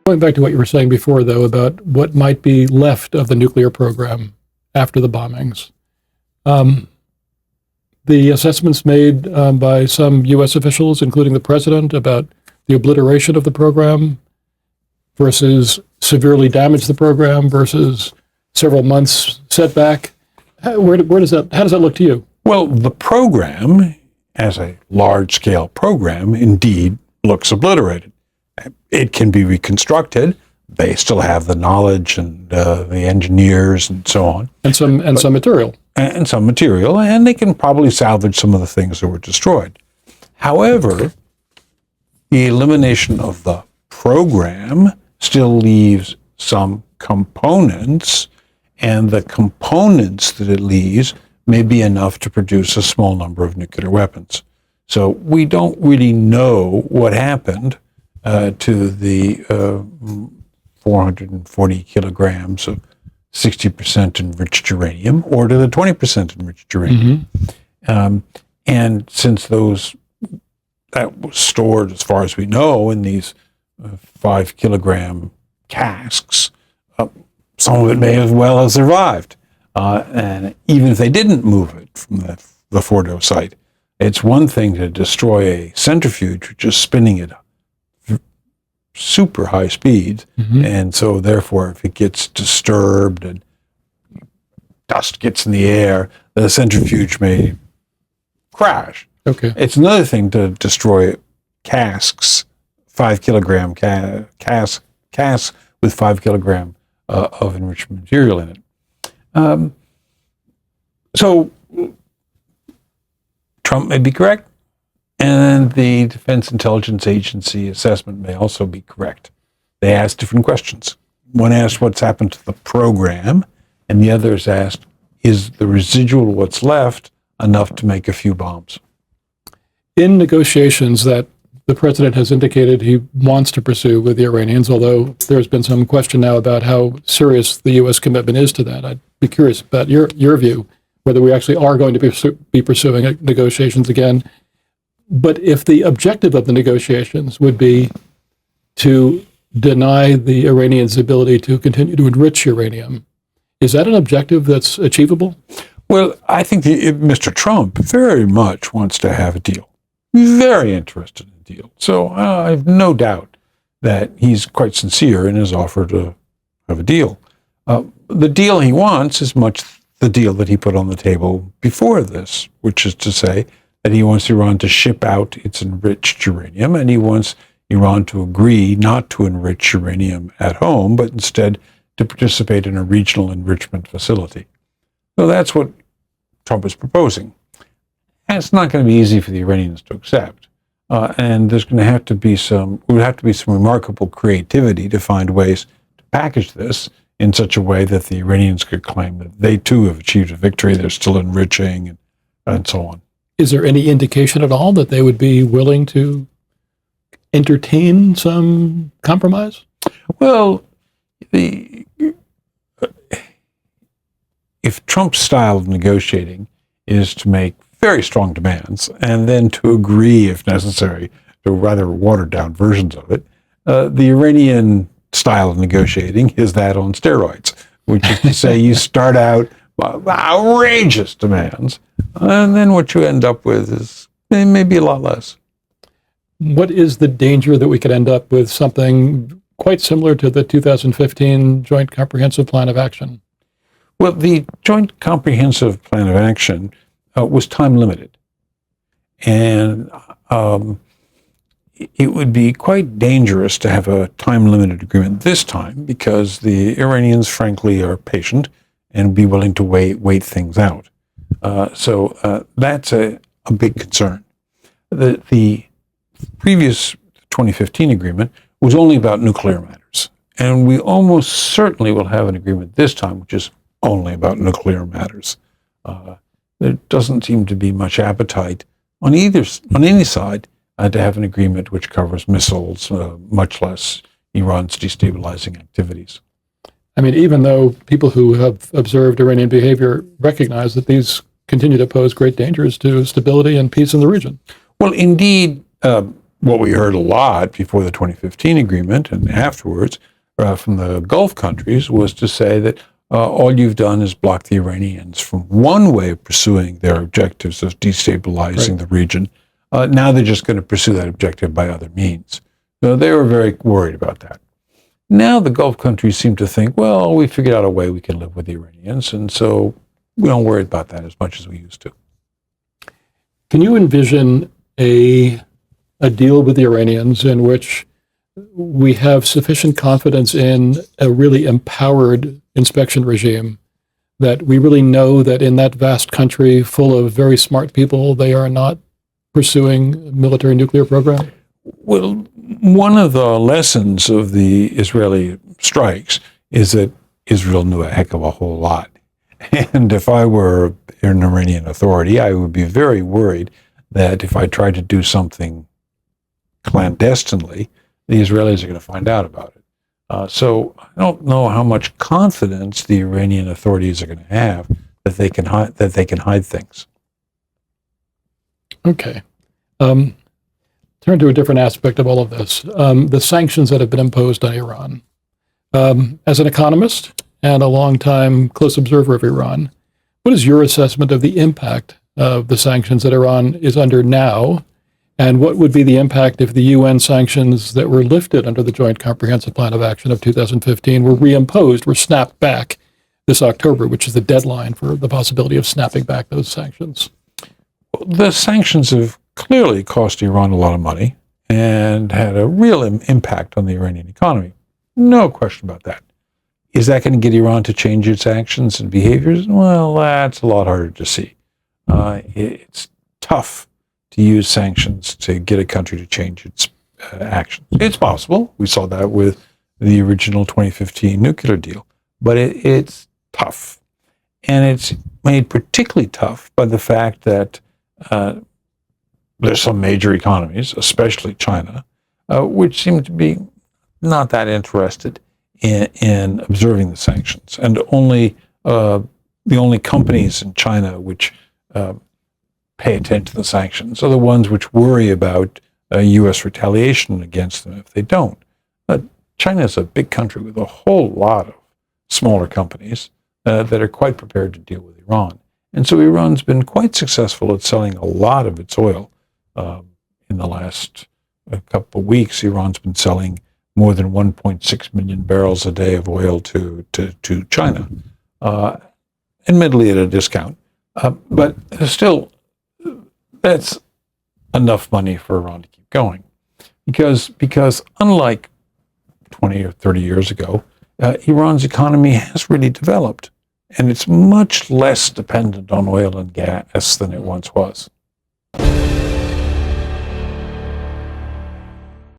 Going back to what you were saying before, though, about what might be left of the nuclear program after the bombings, the assessments made by some U.S. officials, including the president, about the obliteration of the program versus severely damage the program versus several months setback. How does that look to you? Well, the program, as a large-scale program, indeed looks obliterated. It can be reconstructed. They still have the knowledge and the engineers and so on. And some material. And some material, and they can probably salvage some of the things that were destroyed. However, the elimination of the program still leaves some components, and the components that it leaves may be enough to produce a small number of nuclear weapons. So we don't really know what happened to the 440 kilograms of 60% enriched uranium, or to the 20% enriched uranium. Mm-hmm. And since that was stored, as far as we know, in these 5 kilogram casks, some of it may as well have survived. And even if they didn't move it from the Fordo site, it's one thing to destroy a centrifuge, which is spinning at super high speeds, mm-hmm. and so therefore if it gets disturbed and dust gets in the air, the centrifuge may crash. Okay. It's another thing to destroy casks, 5 kilogram casks with 5 kilogram of enriched material in it. So Trump may be correct, and the Defense Intelligence Agency assessment may also be correct. They asked different questions. One asked what's happened to the program, and the other is asked, is the residual what's left enough to make a few bombs? In negotiations that the president has indicated he wants to pursue with the Iranians, although there's been some question now about how serious the U.S. commitment is to that, I'd be curious about your view, whether we actually are going to be pursuing negotiations again. But if the objective of the negotiations would be to deny the Iranians the ability to continue to enrich uranium, is that an objective that's achievable? Well, I think Mr. Trump very much wants to have a deal. Very interested in a deal. So I have no doubt that he's quite sincere in his offer to have a deal. The deal he wants is much the deal that he put on the table before this, which is to say that he wants Iran to ship out its enriched uranium, and he wants Iran to agree not to enrich uranium at home, but instead to participate in a regional enrichment facility. So that's what Trump is proposing. And it's not going to be easy for the Iranians to accept. And there's going to have to be some remarkable creativity to find ways to package this in such a way that the Iranians could claim that they too have achieved a victory, they're still enriching, and so on. Is there any indication at all that they would be willing to entertain some compromise? Well, if Trump's style of negotiating is to make very strong demands and then to agree, if necessary, to rather watered-down versions of it, the Iranian style of negotiating is that on steroids, which is to say you start out outrageous demands, and then what you end up with is maybe a lot less. What is the danger that we could end up with something quite similar to the 2015 Joint Comprehensive Plan of Action? Well, the Joint Comprehensive Plan of Action was time limited. And it would be quite dangerous to have a time-limited agreement this time because the Iranians, frankly, are patient and be willing to wait things out. So that's a big concern. The previous 2015 agreement was only about nuclear matters. And we almost certainly will have an agreement this time, which is only about nuclear matters. There doesn't seem to be much appetite on any side to have an agreement which covers missiles, much less Iran's destabilizing activities. I mean, even though people who have observed Iranian behavior recognize that these continue to pose great dangers to stability and peace in the region. Well, indeed, what we heard a lot before the 2015 agreement and afterwards from the Gulf countries was to say that all you've done is block the Iranians from one way of pursuing their objectives of destabilizing the region. Now they're just going to pursue that objective by other means. So they were very worried about that. Now the Gulf countries seem to think, well, we figured out a way we can live with the Iranians, and so we don't worry about that as much as we used to. Can you envision a deal with the Iranians in which we have sufficient confidence in a really empowered inspection regime that we really know that in that vast country full of very smart people, they are not pursuing a military nuclear program? Well, one of the lessons of the Israeli strikes is that Israel knew a heck of a whole lot. And if I were an Iranian authority, I would be very worried that if I tried to do something clandestinely, the Israelis are going to find out about it. So I don't know how much confidence the Iranian authorities are going to have that they can hide things. Okay. Turn to a different aspect of all of this. The sanctions that have been imposed on Iran. As an economist and a longtime close observer of Iran, what is your assessment of the impact of the sanctions that Iran is under now? And what would be the impact if the UN sanctions that were lifted under the Joint Comprehensive Plan of Action of 2015 were reimposed, were snapped back this October, which is the deadline for the possibility of snapping back those sanctions? The sanctions have clearly cost Iran a lot of money and had a real impact on the Iranian economy. No question about that. Is that going to get Iran to change its actions and behaviors? Well, that's a lot harder to see. It's tough to use sanctions to get a country to change its actions. It's possible. We saw that with the original 2015 nuclear deal. But it's tough. And it's made particularly tough by the fact that there's some major economies, especially China, which seem to be not that interested in observing the sanctions. And the only companies in China which pay attention to the sanctions are the ones which worry about U.S. retaliation against them if they don't. China is a big country with a whole lot of smaller companies that are quite prepared to deal with Iran. And so Iran's been quite successful at selling a lot of its oil. In the last couple of weeks, Iran's been selling more than 1.6 million barrels a day of oil to China, admittedly at a discount. But still, that's enough money for Iran to keep going. Because unlike 20 or 30 years ago, Iran's economy has really developed, and it's much less dependent on oil and gas than it once was.